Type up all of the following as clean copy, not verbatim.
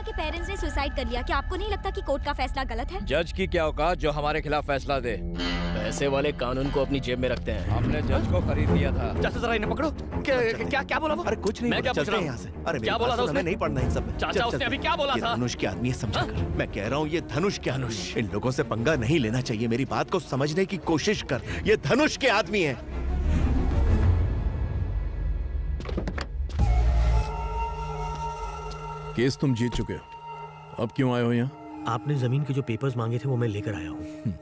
के पेरेंट्स ने सुसाइड कर लिया। क्या आपको नहीं लगता कि कोर्ट का फैसला गलत है? जज की क्या औकात जो हमारे खिलाफ फैसला दे। पैसे वाले कानून को अपनी जेब में रखते हैं। हमने जज को खरीद लिया था। चाचा जरा इन्हें पकड़ो। क्या बोला वो? अरे कुछ नहीं, मैं क्या पूछ रहा हूँ यहाँ से। अरे क्या बोला था उसने? नहीं पढ़ना इन सब में। चाचा उसने अभी क्या बोला था? धनुष के आदमी है, समझा कर। मैं कह रहा हूँ ये धनुष के धनुष। इन लोगों से पंगा नहीं लेना चाहिए। मेरी बात को समझने की कोशिश कर। ये धनुष के आदमी है। केस तुम जीत चुके हो, अब क्यों आए हो यहाँ? आपने जमीन के जो पेपर्स मांगे थे वो मैं लेकर आया हूँ।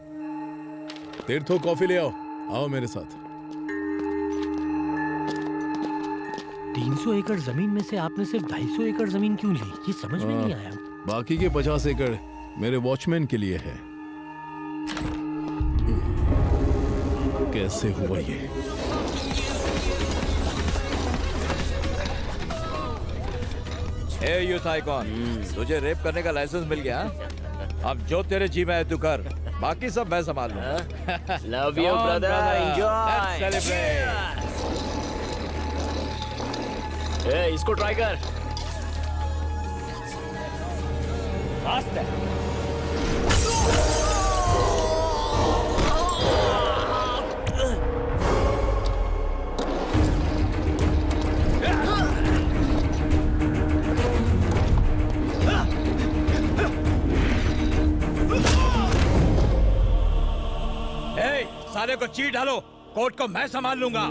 तीर्थो कॉफी ले आओ। आओ मेरे साथ। 300 एकड़ जमीन में से आपने सिर्फ 250 एकड़ जमीन क्यों ली? ये समझ में नहीं आया। बाकी के 50 एकड़ मेरे वॉचमैन के लिए है। कैसे हुआ ये? ए यूथ आइकॉन, तुझे रेप करने का लाइसेंस मिल गया। अब जो तेरे जी में है तू कर, बाकी सब मैं संभाल लूंगा। Love you brother, enjoy. Celebrate. ए इसको ट्राई कर। फास्ट है। सारे को चीट डालो, कोर्ट को मैं संभाल लूंगा।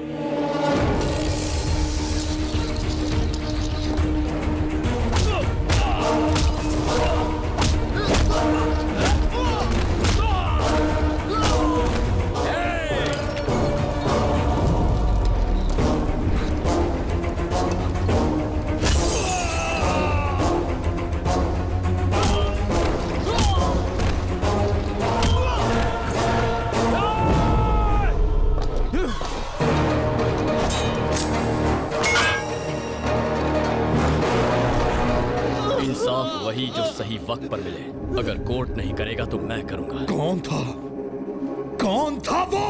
वही जो सही वक्त पर मिले। अगर कोर्ट नहीं करेगा तो मैं करूंगा। कौन था? कौन था वो?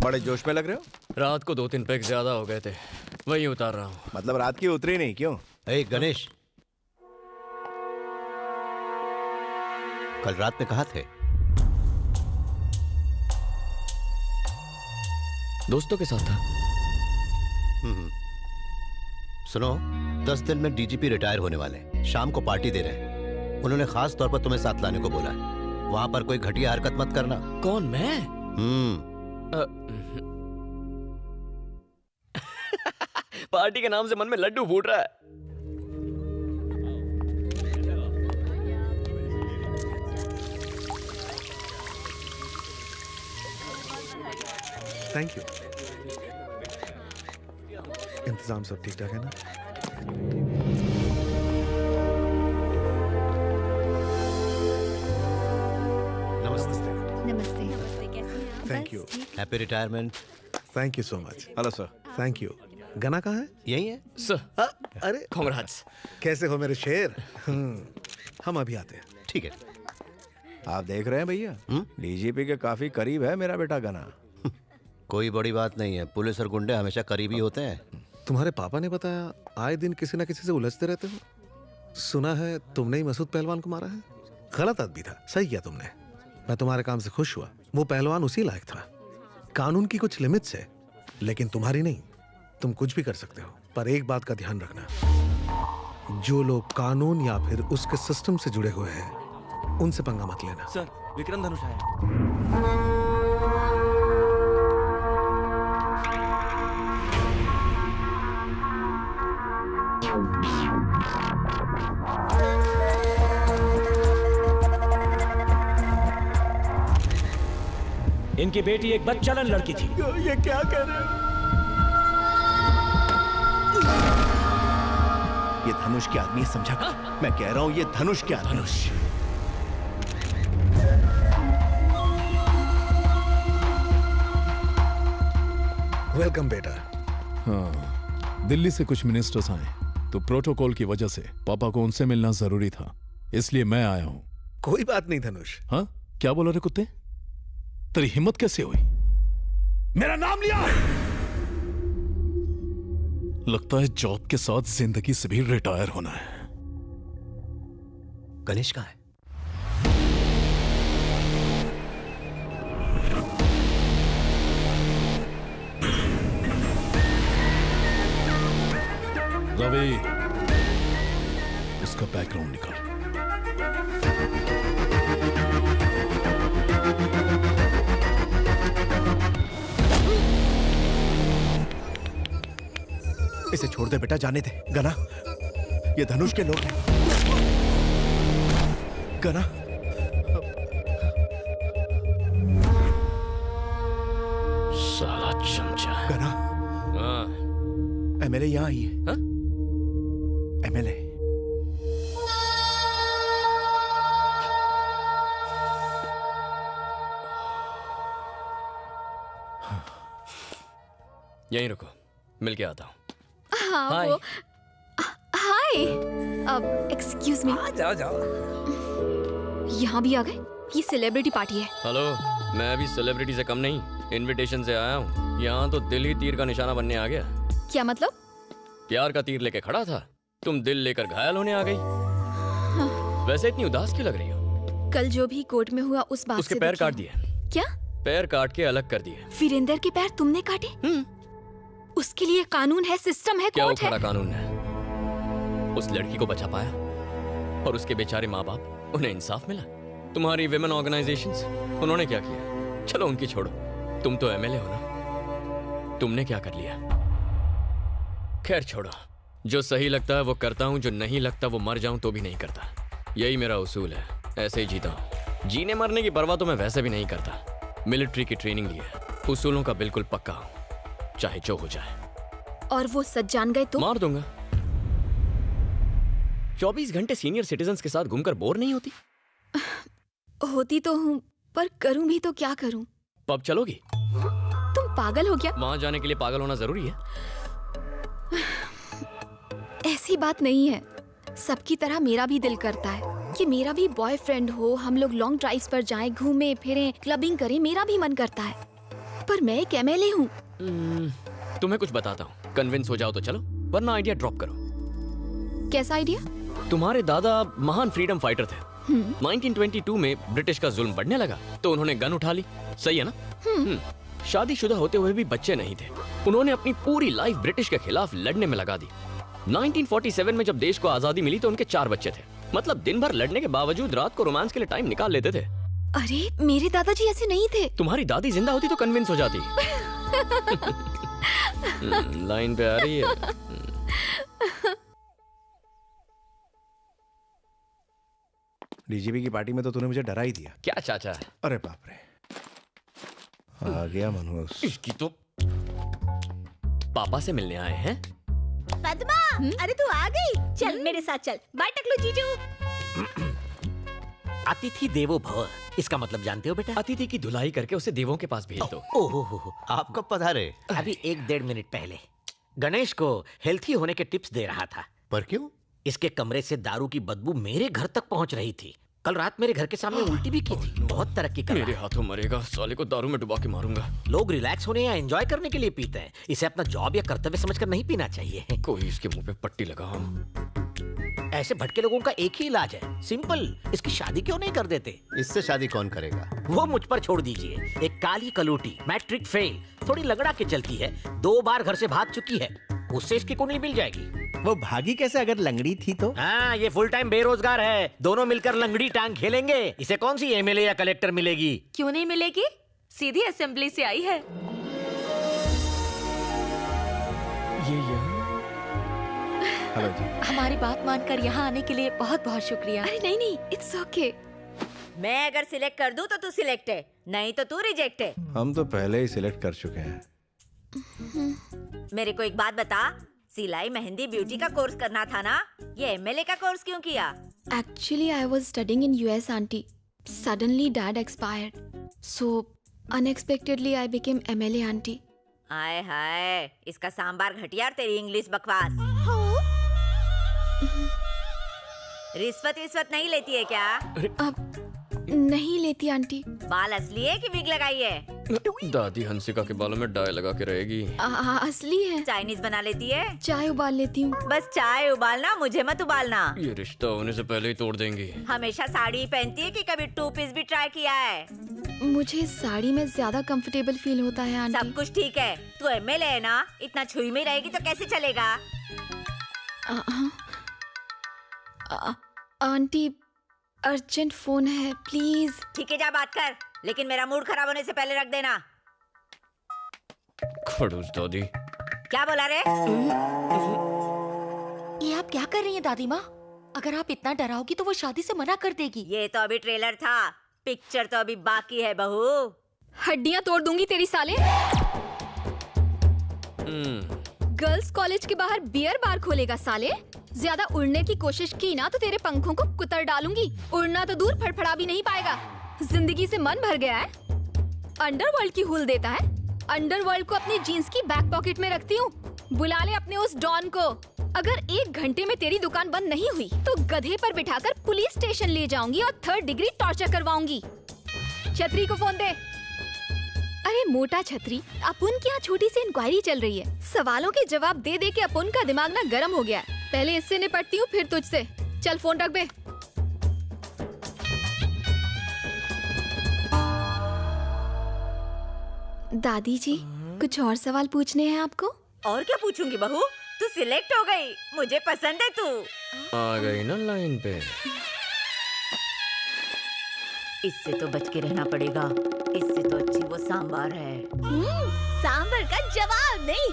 बड़े जोश में लग रहे हो। रात को 2-3 पैक ज्यादा हो गए थे, वही उतार रहा हूँ। मतलब रात की उतरी नहीं क्यों? गणेश, कल रात में कहाँ थे? दोस्तों के साथ था। सुनो, 10 दिन में डीजीपी रिटायर होने वाले हैं। शाम को पार्टी दे रहे हैं। उन्होंने खास तौर पर तुम्हें साथ लाने को बोला है। वहां पर कोई घटिया हरकत मत करना। कौन, मैं? पार्टी के नाम से मन में लड्डू फूट रहा है। Thank you. इंतजाम सब ठीक ठाक है ना? नमस्ते। नमस्ते। नमस्ते, कैसे हैं आप? Thank you. Happy retirement. Thank you so much. Hello sir. Thank you. गना कहाँ है? यही है सर। अरे कांग्रेट्स। कैसे हो मेरे शेर? हम अभी आते हैं। ठीक है। आप देख रहे हैं भैया, डीजीपी के काफी करीब है मेरा बेटा गना। कोई बड़ी बात नहीं है। पुलिस और गुंडे हमेशा करीबी होते हैं। तुम्हारे पापा ने बताया आए दिन किसी ना किसी से उलझते रहते हो। सुना है तुमने ही मसूद पहलवान को मारा है। गलत आदमी था, सही किया तुमने। मैं तुम्हारे काम से खुश हुआ। वो पहलवान उसी लायक था। कानून की कुछ लिमिट्स है, लेकिन तुम्हारी नहीं। तुम कुछ भी कर सकते हो, पर एक बात का ध्यान रखना, जो लोग कानून या फिर उसके सिस्टम से जुड़े हुए हैं उनसे पंगा मत लेना। सर, विक्रम धनुष आया। इनकी बेटी एक बदचलन लड़की थी। ये क्या कह रहे हो? ये धनुष के आदमी है, समझा कर। मैं कह रहा हूं ये धनुष के आदमी। धनुष। वेलकम बेटा। हाँ, दिल्ली से कुछ मिनिस्टर्स आए तो प्रोटोकॉल की वजह से पापा को उनसे मिलना जरूरी था, इसलिए मैं आया हूँ। कोई बात नहीं धनुष। हाँ, क्या बोल रहे कुत्ते? तेरी हिम्मत कैसे हुई मेरा नाम लिया? लगता है जॉब के साथ जिंदगी से भी रिटायर होना है। गणेश कहाँ है? रवि, उसका बैकग्राउंड निकाल। इसे छोड़ दे बेटा, जाने दे। गना, ये धनुष के लोग हैं। गना, साला चमचा। गना, हाँ, एमएलए यहाँ आई है। हाँ? एमएलए। यहीं रुको, मिल के आता हूँ। हाँ हाय। वो हाय। अब एक्सक्यूज मी, जाओ जाओ। यहाँ भी आ गए? ये सेलिब्रिटी पार्टी है। हेलो, मैं भी सेलिब्रिटी से कम नहीं, इनविटेशन से आया हूँ। यहाँ तो दिल ही तीर का निशाना बनने आ गया। क्या मतलब? प्यार का तीर लेके खड़ा था, तुम दिल लेकर घायल होने आ गई। वैसे इतनी उदास क्यों लग रही हो? कल जो भी कोर्ट में हुआ उस बात उसके से पैर दुखी काट हूँ। दिए। क्या? पैर काट के अलग कर दिए। वीरेंद्र के पैर तुमने काटे? उसके लिए कानून है, सिस्टम है, क्या वो कोर्ट है। खड़ा कानून है? उस लड़की को बचा पाया और उसके बेचारे माँ बाप, उन्हें इंसाफ मिला। तुम्हारी विमेन ऑर्गेनाइजेशंस, उन्होंने क्या किया? चलो उनकी छोड़ो, तुम तो एमएलए हो ना, तुमने क्या कर लिया? खैर छोड़ो, जो सही लगता है वो करता हूँ, जो नहीं लगता वो मर जाऊं तो भी नहीं करता। यही मेरा उसूल है, ऐसे ही जीता हूँ। जीने मरने की परवाह तो मैं वैसे भी नहीं करता। मिलिट्री की ट्रेनिंग ली है, उसूलों का बिल्कुल पक्का हूँ, चाहे जो हो जाए। और वो सच जान गए तो? मार दूंगा। 24 घंटे सीनियर सिटीजन्स के साथ घूमकर बोर नहीं होती? होती तो हूँ, पर करूँ भी तो क्या करूँ? पब चलोगी? तुम पागल हो क्या? वहां जाने के लिए पागल होना जरूरी है? ऐसी बात नहीं है। सबकी तरह मेरा भी दिल करता है कि मेरा भी बॉयफ्रेंड हो, हम लोग लॉन्ग ड्राइव्स पर जाएं, घूमें फिरें, क्लबिंग करें, मेरा भी मन करता है। पर मैं एक एमएलए हूँ। तुम्हें कुछ बताता हूँ, कन्विंस हो जाओ तो चलो, वरना आइडिया ड्रॉप करो। कैसा आइडिया? तुम्हारे दादा महान फ्रीडम फाइटर थे। 1922 में ब्रिटिश का जुल्म बढ़ने लगा तो उन्होंने गन उठा ली, सही है ना? शादीशुदा होते हुए भी बच्चे नहीं थे। उन्होंने अपनी पूरी लाइफ ब्रिटिश के खिलाफ लड़ने में लगा दी। 1947 में जब देश को आजादी मिली तो उनके 4 बच्चे थे। मतलब दिन भर लड़ने के बावजूद रात को रोमांस के लिए टाइम निकाल लेते थे। अरे मेरे दादाजी ऐसे नहीं थे। तुम्हारी दादी जिंदा होती तो कन्विंस हो जाती। लाइन पे आ रही है। डीजीपी की पार्टी में तो तूने मुझे डरा ही दिया। क्या चाचा? अरे बाप रे, आ गया मनोज। इसकी तो पापा से मिलने आए हैं। पद्मा, अरे तू आ गई, चल मेरे साथ चल। बाय टकलू जीजू। अतिथि देवो भव, इसका मतलब जानते हो बेटा? अतिथि की धुलाई करके उसे देवों के पास भेज दो। ओहो, आप कब पधारे? अभी 1-1.5 मिनट पहले गणेश को हेल्थी होने के टिप्स दे रहा था। पर क्यों? इसके कमरे से दारू की बदबू मेरे घर तक पहुंच रही थी। कल रात मेरे घर के सामने उल्टी भी की थी। बहुत तरक्की कर रहा मेरे है। हाथों मरेगा, साले को दारू में डुबा के मारूंगा। लोग रिलैक्स होने या एंजॉय करने के लिए पीते हैं, इसे अपना जॉब या कर्तव्य समझकर नहीं पीना चाहिए। कोई इसके मुंह पे पट्टी लगाओ। ऐसे भटके लोगों का एक ही इलाज है, सिंपल। इसकी शादी क्यों नहीं कर देते? इससे शादी कौन करेगा? वो मुझ पर छोड़ दीजिए। एक काली कलूटी, मैट्रिक फेल, थोड़ी लगड़ा के चलती है, 2 बार घर से भाग चुकी है, उससे इसकी कुंडली मिल जाएगी। वो भागी कैसे अगर लंगड़ी थी तो? हाँ, ये फुल टाइम बेरोजगार है। दोनों मिलकर लंगड़ी टांग खेलेंगे। इसे कौन सी एमएलए या कलेक्टर मिलेगी? क्यों नहीं मिलेगी? सीधी असेंबली से आई है। हेलो जी। हमारी बात मानकर यहाँ आने के लिए बहुत बहुत शुक्रिया। अरे नहीं नहीं, इट्स ओके। मैं अगर सिलेक्ट कर दूँ तो तू सिलेक्ट है, नहीं तो तू रिजेक्ट है। हम तो पहले ही सिलेक्ट कर चुके हैं। मेरे को एक बात बता, सिलाई मेहंदी ब्यूटी का कोर्स करना था ना, ये एमएलए का कोर्स क्यों किया? Actually, I was studying in US, auntie. Suddenly, dad expired. So, unexpectedly, I became MLA, auntie. हाय हाय, इसका सांबार घटिया और तेरी इंग्लिश बकवास। रिश्वत विश्वत नहीं लेती है क्या? अब नहीं लेती आंटी। बाल असली है कि विग लगाई है? दादी हंसिका के बालों में डाई लगा के रहेगी। असली है। चाइनीज बना लेती है? चाय उबाल लेती हूँ। बस चाय उबालना, मुझे मत उबालना। ये रिश्ता होने से पहले ही तोड़ देंगी। हमेशा साड़ी ही पहनती है कि कभी 2 पीस भी ट्राई किया है? मुझे साड़ी में ज्यादा कंफर्टेबल फील होता है आंटी। सब कुछ ठीक है, तू एमएलए है ना, इतना छुई में रहेगी तो कैसे चलेगा? आंटी अर्जेंट फोन है, प्लीज। ठीक है, जा बात कर, लेकिन मेरा मूड खराब होने से पहले रख देना। खड़ूस दादी। क्या बोला रे? ये आप क्या कर रही हैं दादी माँ? अगर आप इतना डराओगी तो वो शादी से मना कर देगी। ये तो अभी ट्रेलर था, पिक्चर तो अभी बाकी है बहू। हड्डियां तोड़ दूंगी तेरी साले। गर्ल्स कॉलेज के बाहर बियर बार खोलेगा साले। ज्यादा उड़ने की कोशिश की ना तो तेरे पंखों को कुतर डालूंगी। उड़ना तो दूर, फड़फड़ा भी नहीं पाएगा। जिंदगी से मन भर गया है। अंडरवर्ल्ड की हुल देता है। अंडरवर्ल्ड को अपनी जीन्स की बैक पॉकेट में रखती हूँ। बुला ले अपने उस डॉन को। अगर 1 घंटे में तेरी दुकान बंद नहीं हुई तो गधे पर बिठाकर पुलिस स्टेशन ले जाऊंगी और 3rd डिग्री टॉर्चर करवाऊंगी। छतरी को फोन दे। अरे मोटा छतरी, अपुन की यहाँ छोटी सी इंक्वायरी चल रही है। सवालों के जवाब दे दे के अपुन का दिमाग ना गर्म हो गया है। पहले इससे निपटती हूँ, फिर तुझसे। चल फोन रख बे। दादी जी, कुछ और सवाल पूछने हैं आपको? और क्या पूछूंगी बहू, तू सिलेक्ट हो गई, मुझे पसंद है तू। आ गई ना लाइन पे। इससे तो बच के रहना पड़ेगा, इससे तो अच्छी वो सांबार है। सांबर का जवाब नहीं।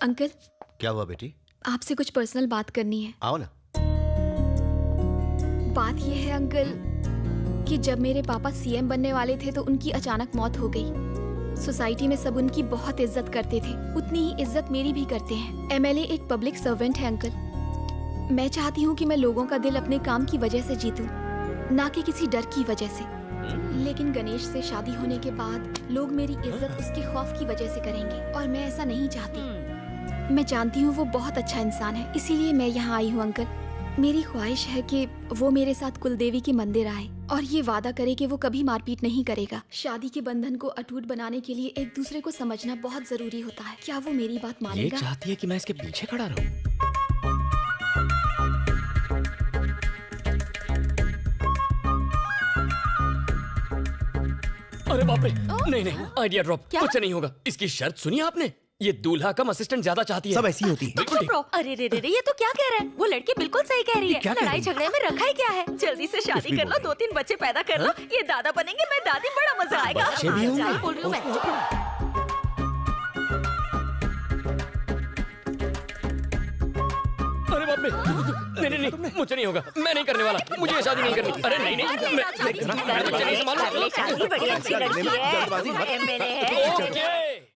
अंकल, क्या हुआ बेटी? आपसे कुछ पर्सनल बात करनी है। आओ ना। बात ये है अंकल कि जब मेरे पापा सीएम बनने वाले थे तो उनकी अचानक मौत हो गई। सोसाइटी में सब उनकी बहुत इज्जत करते थे, उतनी ही इज्जत मेरी भी करते हैं। एमएलए एक पब्लिक सर्वेंट है अंकल। मैं चाहती हूँ कि मैं लोगों का दिल अपने काम की वजह से जीतूं, ना कि किसी डर की वजह से। लेकिन गणेश से शादी होने के बाद लोग मेरी इज्जत उसके खौफ की वजह से करेंगे और मैं ऐसा नहीं चाहती। मैं जानती हूँ वो बहुत अच्छा इंसान है, इसीलिए मैं यहाँ आई हूँ अंकल। मेरी ख्वाहिश है कि वो मेरे साथ कुलदेवी के मंदिर आए और ये वादा करे कि वो कभी मारपीट नहीं करेगा। शादी के बंधन को अटूट बनाने के लिए एक दूसरे को समझना बहुत जरूरी होता है। क्या वो मेरी बात ये मानेगा? चाहती है कि मैं इसके पीछे खड़ा रहूं। अरे बाप रे, नहीं नहीं, आइडिया ड्रॉप। कुछ नहीं होगा। इसकी शर्त सुनी आपने? ये दूल्हा कम असिस्टेंट ज्यादा चाहती है। सब ऐसी होती है। बिल्कुल ठीक। अरे रे रे रे, ये तो क्या कह रहा है? वो लड़की बिल्कुल सही कह रही है। लड़ाई झगड़े में रखा ही क्या है? जल्दी से शादी कर लो, 2-3 बच्चे पैदा कर लो। ये दादा बनेंगे, मैं दादी, बड़ा मजा आएगा। बच्चे भी होंगे? सही बोल रही हूँ मैं। अरे बाप रे, नहीं नहीं नहीं, मुझे नहीं होगा। मैं नहीं करने वाला, मुझे ये शादी नहीं करनी। अरे नहीं नहीं, मैं बच्चे नहीं संभालूंगा। शादी बड़ी अच्छी लड़की है, एमएलए है। ओके।